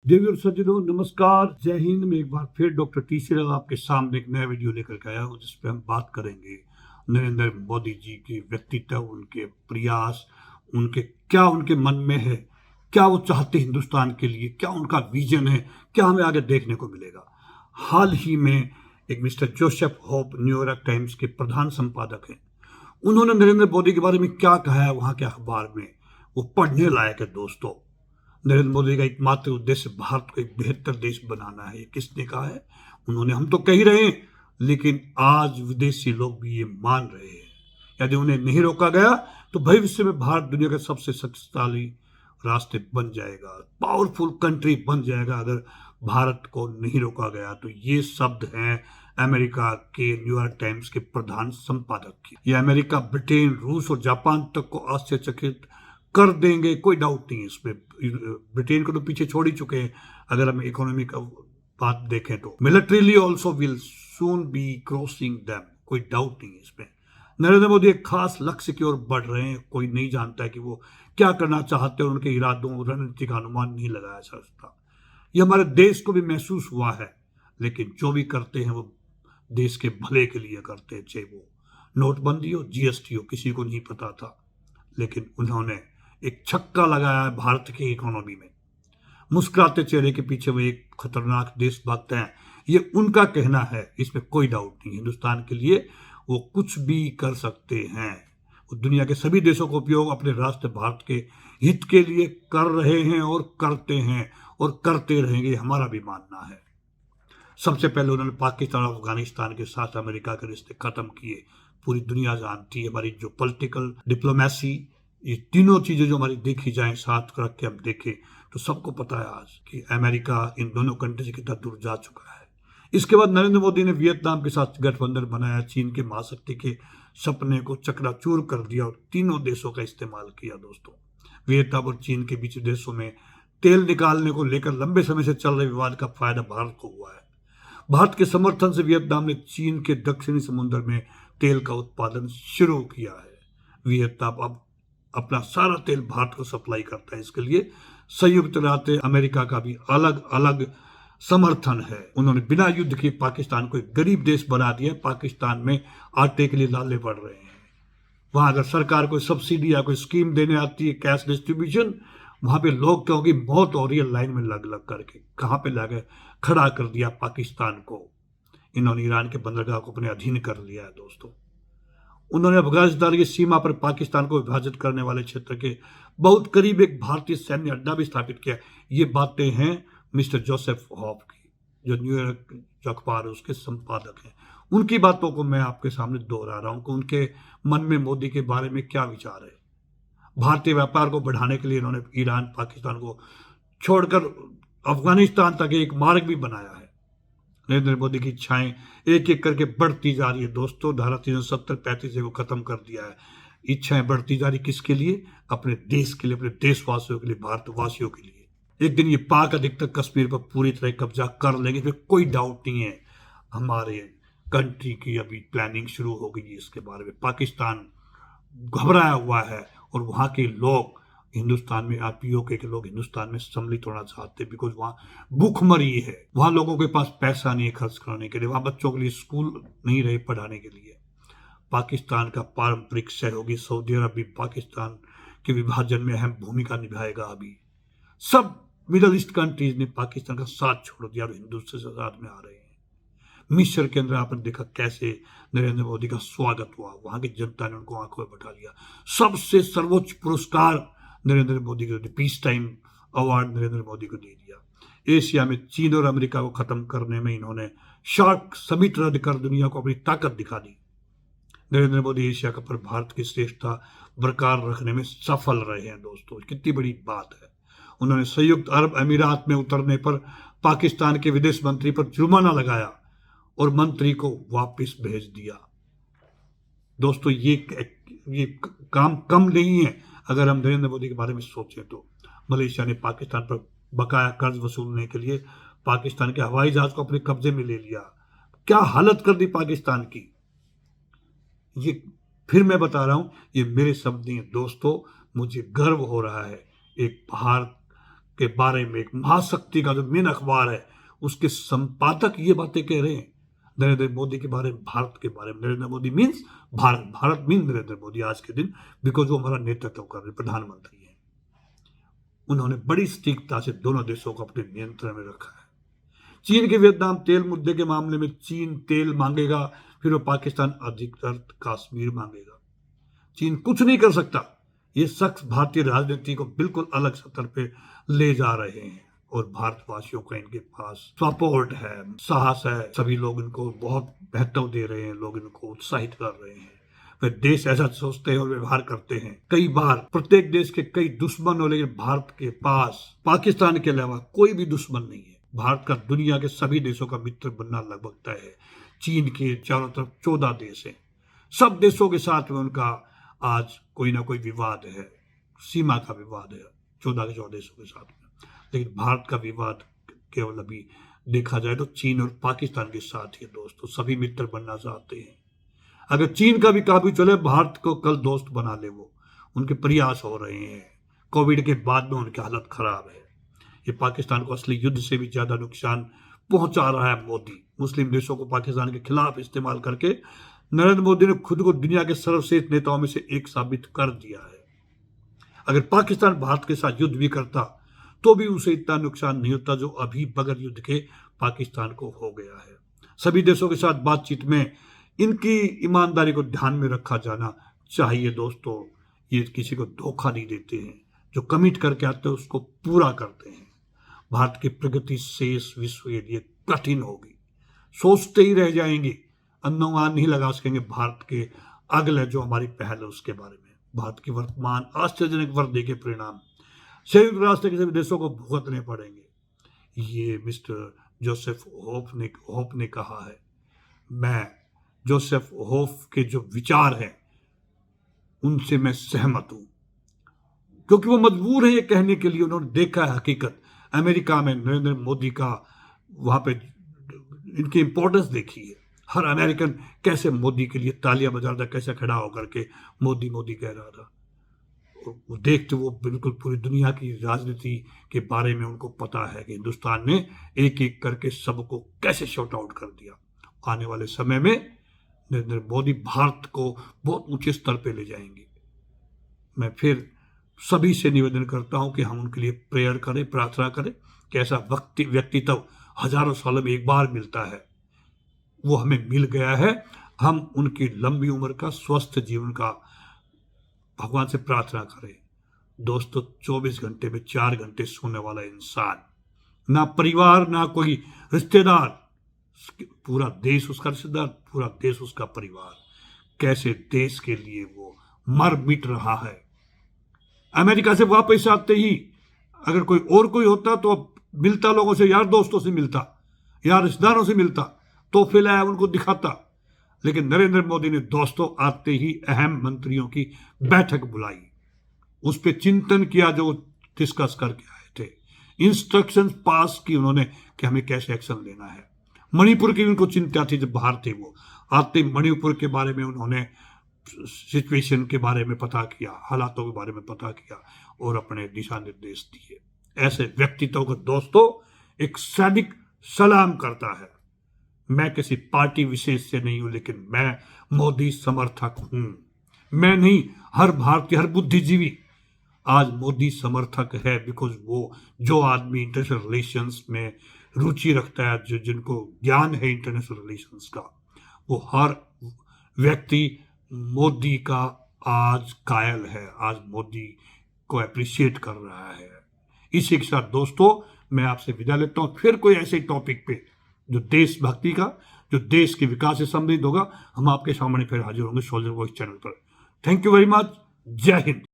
देवी और सज्जनों, नमस्कार, जय हिंद। में एक बार फिर डॉक्टर टी सी राव आपके सामने एक नया वीडियो लेकर के आया हूँ, जिसपे हम बात करेंगे नरेंद्र मोदी जी की व्यक्तित्व, उनके प्रयास, उनके मन में है, क्या वो चाहते हिंदुस्तान के लिए, क्या उनका विजन है, क्या हमें आगे देखने को मिलेगा। हाल ही में एक mister Joseph hope New York times के प्रधान संपादक हैं। उन्होंने नरेंद्र मोदी के बारे में क्या कहा है वहां के अखबार में, वो पढ़ने लायक है दोस्तों। नरेंद्र मोदी का एकमात्र उद्देश्य भारत को एक बेहतर देश बनाना है। ये किसने कहा है? उन्होंने। हम तो कह ही रहे हैं, लेकिन आज विदेशी लोग भी ये मान रहे हैं। यदि उन्हें नहीं रोका गया तो भविष्य में भारत दुनिया का सबसे शक्तिशाली राष्ट्र बन जाएगा, पावरफुल कंट्री बन जाएगा, अगर भारत को नहीं रोका गया। तो ये शब्द हैं अमेरिका के न्यूयॉर्क टाइम्स के प्रधान संपादक की। ये अमेरिका, ब्रिटेन, रूस और जापान तक को आश्चर्यचकित कर देंगे, कोई डाउट नहीं है इसमें। ब्रिटेन को तो पीछे छोड़ ही चुके हैं। अगर हम इकोनॉमी का बात देखें तो militarily also will soon be crossing them, कोई डाउट नहीं है इसमें। नरेंद्र मोदी एक खास लक्ष्य की ओर बढ़ रहे हैं। कोई नहीं जानता है कि वो क्या करना चाहते हैं, उनके इरादों रणनीति का अनुमान नहीं लगाया जा सकता। ये हमारे देश को भी महसूस हुआ है, लेकिन जो भी करते हैं वो देश के भले के लिए करते हैं। चाहे वो नोटबंदी हो, जीएसटी हो, किसी को नहीं पता था, लेकिन उन्होंने एक छक्का लगाया है भारत की इकोनॉमी में। मुस्कुराते चेहरे के पीछे वो एक खतरनाक देशभक्त हैं, ये उनका कहना है, इसमें कोई डाउट नहीं। हिंदुस्तान के लिए वो कुछ भी कर सकते हैं। वो दुनिया के सभी देशों का उपयोग अपने राष्ट्र भारत के हित के लिए कर रहे हैं और करते हैं और करते रहेंगे, हमारा भी मानना है। सबसे पहले उन्होंने पाकिस्तान और अफगानिस्तान के साथ अमेरिका के रिश्ते खत्म किए। पूरी दुनिया जानती है हमारी जो पॉलिटिकल डिप्लोमेसी, ये तीनों चीजें जो हमारी देखी जाए, साथ रख के हम देखें तो सबको पता है आज कि अमेरिका इन दोनों कंट्री से कितना दूर जा चुका है। इसके बाद नरेंद्र मोदी ने वियतनाम के साथ गठबंधन बनाया, चीन के महाशक्ति के सपने को चकनाचूर कर दिया और तीनों देशों का इस्तेमाल किया। दोस्तों, वियतनाम और चीन के बीच देशों में तेल निकालने को लेकर लंबे समय से चल रहे विवाद का फायदा भारत को हुआ है। भारत के समर्थन से वियतनाम ने चीन के दक्षिणी समुद्र में तेल का उत्पादन शुरू किया है। वियतनाम अब अपना सारा तेल भारत को सप्लाई करता है। इसके लिए संयुक्त राज्य अमेरिका का भी अलग अलग समर्थन है। उन्होंने बिना युद्ध के पाकिस्तान को एक गरीब देश बना दिया। पाकिस्तान में आटे के लिए लाले पड़ रहे हैं। वहां अगर सरकार कोई सब्सिडी या कोई स्कीम देने आती है, कैश डिस्ट्रीब्यूशन, वहां पे लोग क्या होगी, मौत हो रही है लाइन में लग लग करके। कहां पे लाके खड़ा कर दिया पाकिस्तान को। इन्होंने ईरान के बंदरगाह को अपने अधीन कर लिया है। दोस्तों, उन्होंने अफगानिस्तान की सीमा पर पाकिस्तान को विभाजित करने वाले क्षेत्र के बहुत करीब एक भारतीय सैन्य अड्डा भी स्थापित किया। ये बातें हैं मिस्टर जोसेफ हॉप की, जो न्यूयॉर्क जो अखबार है उसके संपादक हैं। उनकी बातों को मैं आपके सामने दोहरा रहा हूं कि उनके मन में मोदी के बारे में क्या विचार है। भारतीय व्यापार को बढ़ाने के लिए इन्होंने ईरान, पाकिस्तान को छोड़कर अफगानिस्तान तक एक मार्ग भी बनाया है। नरेंद्र मोदी की इच्छाएं एक एक करके बढ़ती जा रही है। दोस्तों, धारा 370-35 को खत्म कर दिया है। इच्छाएं बढ़ती जा रही, किसके लिए? अपने देश के लिए, अपने देशवासियों के लिए, भारतवासियों के लिए। एक दिन ये पाक अधिकृत कश्मीर पर पूरी तरह कब्जा कर लेंगे, फिर कोई डाउट नहीं है। हमारे कंट्री की अभी प्लानिंग शुरू हो गई है इसके बारे में। पाकिस्तान घबराया हुआ है और वहां के लोग हिंदुस्तान में, पीओके के लोग हिंदुस्तान में सम्मिलित होना चाहते हैं, बिकॉज वहां भूखमरी है। वहां लोगों के पास पैसा नहीं है खर्च करने के लिए, वहां बच्चों के लिए स्कूल नहीं रहे पढ़ाने के लिए। पाकिस्तान का पारंपरिक सहयोगी सऊदी अरब भी पाकिस्तान के विभाजन में अहम भूमिका निभाएगा। अभी सब मिडल ईस्ट कंट्रीज ने पाकिस्तान का साथ छोड़ दिया और हिंदुस्तान से साथ में आ रहे हैं। मिस्र के अंदर आपने देखा कैसे नरेंद्र मोदी का स्वागत हुआ, वहां की जनता ने उनको आंखों में बैठा लिया। सबसे सर्वोच्च पुरस्कार नरेंद्र मोदी को, peace time award Narendra Modi को दे दिया। एशिया में चीन और अमेरिका को खत्म करने में इन्होंने शार्क समिट रद्द कर दुनिया को अपनी ताकत दिखा दी। नरेंद्र मोदी एशिया पर भारत की श्रेष्ठता बरकरार रखने में सफल रहे हैं। दोस्तों, कितनी बड़ी बात है। उन्होंने संयुक्त अरब अमीरात में उतरने पर पाकिस्तान के विदेश मंत्री पर जुर्माना लगाया और मंत्री को वापस भेज दिया। दोस्तों, ये काम कम नहीं है। अगर हम नरेंद्र मोदी के बारे में सोचें तो मलेशिया ने पाकिस्तान पर बकाया कर्ज वसूलने के लिए पाकिस्तान के हवाई जहाज को अपने कब्जे में ले लिया। क्या हालत कर दी पाकिस्तान की। ये फिर मैं बता रहा हूं, ये मेरे शब्द नहीं है दोस्तों, मुझे गर्व हो रहा है एक भारत के बारे में, एक महाशक्ति का जो मेन अखबार है उसके संपादक ये बातें कह रहे हैं नरेंद्र मोदी के बारे में, भारत के बारे में। नरेंद्र मोदी मीन्स भारत, भारत मीन नरेंद्र मोदी आज के दिन, बिकॉज वो हमारा नेतृत्व कर रहे प्रधानमंत्री हैं। उन्होंने बड़ी सटीकता से दोनों देशों को अपने नियंत्रण में रखा है। चीन के वियतनाम तेल मुद्दे के मामले में चीन तेल मांगेगा, फिर वो पाकिस्तान अधिकतर कश्मीर मांगेगा। चीन कुछ नहीं कर सकता। ये शख्स भारतीय राजनीति को बिल्कुल अलग स्तर पे ले जा रहे हैं और भारतवासियों का इनके पास सपोर्ट है, साहस है। सभी लोग इनको बहुत महत्व दे रहे हैं, लोग इनको उत्साहित कर रहे हैं। वे देश ऐसा सोचते हैं और व्यवहार करते हैं। कई बार प्रत्येक देश के कई दुश्मन हो, लेकिन भारत के पास पाकिस्तान के अलावा कोई भी दुश्मन नहीं है। भारत का दुनिया के सभी देशों का मित्र बनना लगभग तय है। चीन के चारों तरफ 14 देश हैं। सब देशों के साथ में उनका आज कोई ना कोई विवाद है, सीमा का विवाद है 14 के 14 देशों के साथ में। लेकिन भारत का विवाद केवल अभी देखा जाए तो चीन और पाकिस्तान के साथ ही दोस्तों, सभी मित्र बनना चाहते हैं। अगर चीन का भी काबू चले, भारत को कल दोस्त बना ले, वो उनके प्रयास हो रहे हैं। कोविड के बाद में उनकी हालत खराब है। ये पाकिस्तान को असली युद्ध से भी ज्यादा नुकसान पहुंचा रहा है मोदी। मुस्लिम देशों को पाकिस्तान के खिलाफ इस्तेमाल करके नरेंद्र मोदी ने खुद को दुनिया के सर्वश्रेष्ठ नेताओं में से एक साबित कर दिया है। अगर पाकिस्तान भारत के साथ युद्ध भी करता तो भी उसे इतना नुकसान नहीं होता जो अभी बगैर युद्ध के पाकिस्तान को हो गया है। सभी देशों के साथ बातचीत में इनकी ईमानदारी को ध्यान में रखा जाना चाहिए दोस्तों। ये किसी को धोखा नहीं देते हैं, जो कमिट करके आते हैं उसको पूरा करते हैं। भारत की प्रगति शेष विश्व के लिए कठिन होगी, सोचते ही रह जाएंगे, अनुमान नहीं लगा सकेंगे भारत के अगले जो हमारी पहल है उसके बारे में। भारत की वर्तमान आश्चर्यजनक वृद्धि के परिणाम संयुक्त राष्ट्र के सभी देशों को भुगतने पड़ेंगे। ये मिस्टर जोसेफ होप ने कहा है। मैं जोसेफ होप के जो विचार हैं उनसे मैं सहमत हूं, क्योंकि वो मजबूर है ये कहने के लिए। उन्होंने देखा है हकीकत, अमेरिका में नरेंद्र मोदी का वहां पे इनकी इंपॉर्टेंस देखी है। हर अमेरिकन कैसे मोदी के लिए तालियां बजा रहा था, कैसे खड़ा होकर के मोदी मोदी कह रहा था। वो देखते वो बिल्कुल पूरी दुनिया की राजनीति के बारे में उनको पता है कि हिंदुस्तान ने एक एक करके सबको कैसे शॉट आउट कर दिया। आने वाले समय में नरेंद्र मोदी भारत को बहुत ऊंचे स्तर पे ले जाएंगे। मैं फिर सभी से निवेदन करता हूं कि हम उनके लिए प्रेयर करें, प्रार्थना करें कि ऐसा व्यक्तित्व हजारों सालों में एक बार मिलता है, वो हमें मिल गया है। हम उनकी लंबी उम्र का, स्वस्थ जीवन का भगवान से प्रार्थना करें। दोस्तों 24 घंटे में 4 घंटे सोने वाला इंसान, ना परिवार ना कोई रिश्तेदार, पूरा देश उसका रिश्तेदार, पूरा देश उसका परिवार, कैसे देश के लिए वो मर मिट रहा है। अमेरिका से वापस आते ही अगर कोई होता तो मिलता, लोगों से, यार दोस्तों से मिलता, यार रिश्तेदारों से मिलता, तो फिर उनको दिखाता। लेकिन नरेंद्र मोदी ने दोस्तों आते ही अहम मंत्रियों की बैठक बुलाई, उस पर चिंतन किया, जो डिस्कस करके आए थे, इंस्ट्रक्शंस पास की उन्होंने कि हमें कैसे एक्शन लेना है। मणिपुर की उनको चिंता थी, जब बाहर थे वो आते मणिपुर के बारे में उन्होंने सिचुएशन के बारे में पता किया, हालातों के बारे में पता किया और अपने दिशा निर्देश दिए। ऐसे व्यक्तित्व को दोस्तों एक सैनिक सलाम करता है। मैं किसी पार्टी विशेष से नहीं हूं, लेकिन मैं मोदी समर्थक हूं। मैं नहीं, हर भारतीय, हर बुद्धिजीवी आज मोदी समर्थक है, बिकॉज वो जो आदमी इंटरनेशनल रिलेशंस में रुचि रखता है, जिनको ज्ञान है इंटरनेशनल रिलेशंस का, वो हर व्यक्ति मोदी का आज कायल है, आज मोदी को अप्रिशिएट कर रहा है। इसी के साथ दोस्तों मैं आपसे विदा लेता हूं। फिर कोई ऐसे टॉपिक पे जो देशभक्ति का, जो देश के विकास से संबंधित होगा, हम आपके सामने फिर हाजिर होंगे सोल्जर वॉइस चैनल पर। Thank you very much. जय हिंद।